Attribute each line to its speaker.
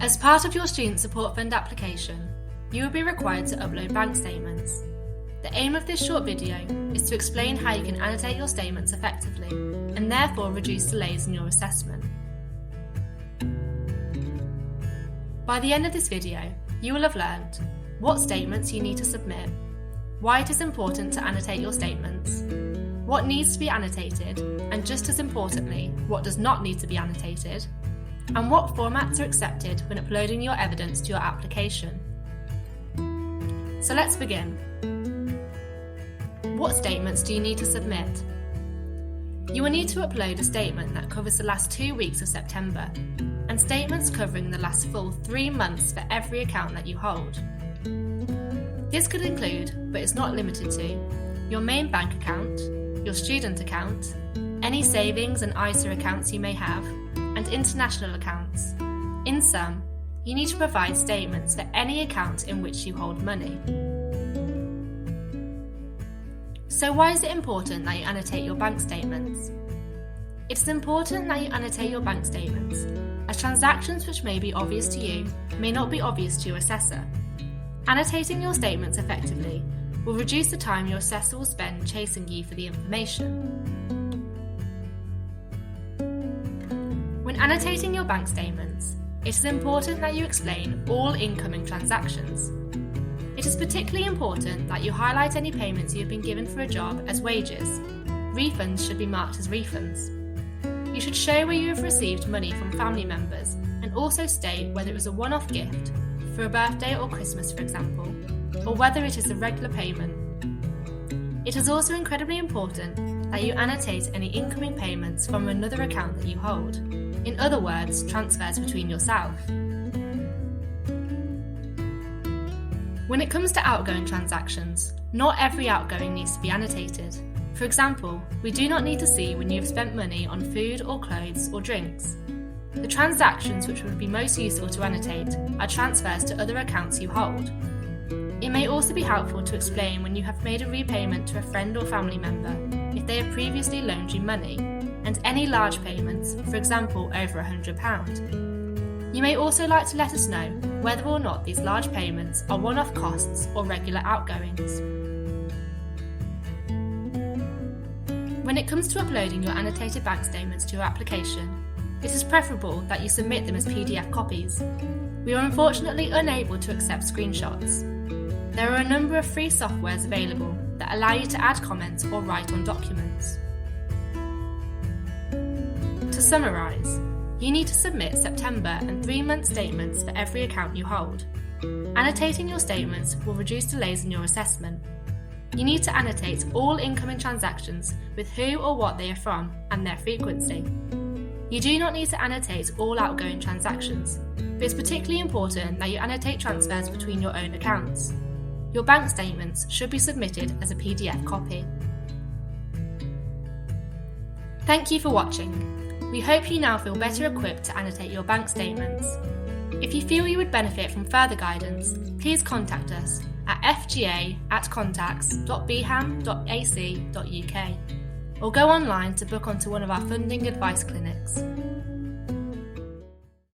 Speaker 1: As part of your Student Support Fund application, you will be required to upload bank statements. The aim of this short video is to explain how you can annotate your statements effectively and therefore reduce delays in your assessment. By the end of this video, you will have learned what statements you need to submit, why it is important to annotate your statements, what needs to be annotated, and just as importantly, what does not need to be annotated, and what formats are accepted when uploading your evidence to your application. So let's begin. What statements do you need to submit? You will need to upload a statement that covers the last 2 weeks of September, and statements covering the last full 3 months for every account that you hold. This could include, but is not limited to, your main bank account, your student account, any savings and ISA accounts you may have, and international accounts. In sum, you need to provide statements for any account in which you hold money. So why is it important that you annotate your bank statements? It is important that you annotate your bank statements, as transactions which may be obvious to you may not be obvious to your assessor. Annotating your statements effectively will reduce the time your assessor will spend chasing you for the information. When annotating your bank statements, it is important that you explain all incoming transactions. It is particularly important that you highlight any payments you have been given for a job as wages. Refunds should be marked as refunds. You should show where you have received money from family members and also state whether it was a one-off gift, for a birthday or Christmas for example, or whether it is a regular payment. It is also incredibly important that you annotate any incoming payments from another account that you hold. In other words, transfers between yourself. When it comes to outgoing transactions, not every outgoing needs to be annotated. For example, we do not need to see when you have spent money on food or clothes or drinks. The transactions which would be most useful to annotate are transfers to other accounts you hold. It may also be helpful to explain when you have made a repayment to a friend or family member if they have previously loaned you money, and any large payments, for example over £100. You may also like to let us know whether or not these large payments are one-off costs or regular outgoings. When it comes to uploading your annotated bank statements to your application, it is preferable that you submit them as PDF copies. We are unfortunately unable to accept screenshots. There are a number of free softwares available that allow you to add comments or write on documents. To summarise, you need to submit September and 3-month statements for every account you hold. Annotating your statements will reduce delays in your assessment. You need to annotate all incoming transactions with who or what they are from and their frequency. You do not need to annotate all outgoing transactions, but it's particularly important that you annotate transfers between your own accounts. Your bank statements should be submitted as a PDF copy. Thank you for watching. We hope you now feel better equipped to annotate your bank statements. If you feel you would benefit from further guidance, please contact us at fga@contacts.bham.ac.uk or go online to book onto one of our funding advice clinics.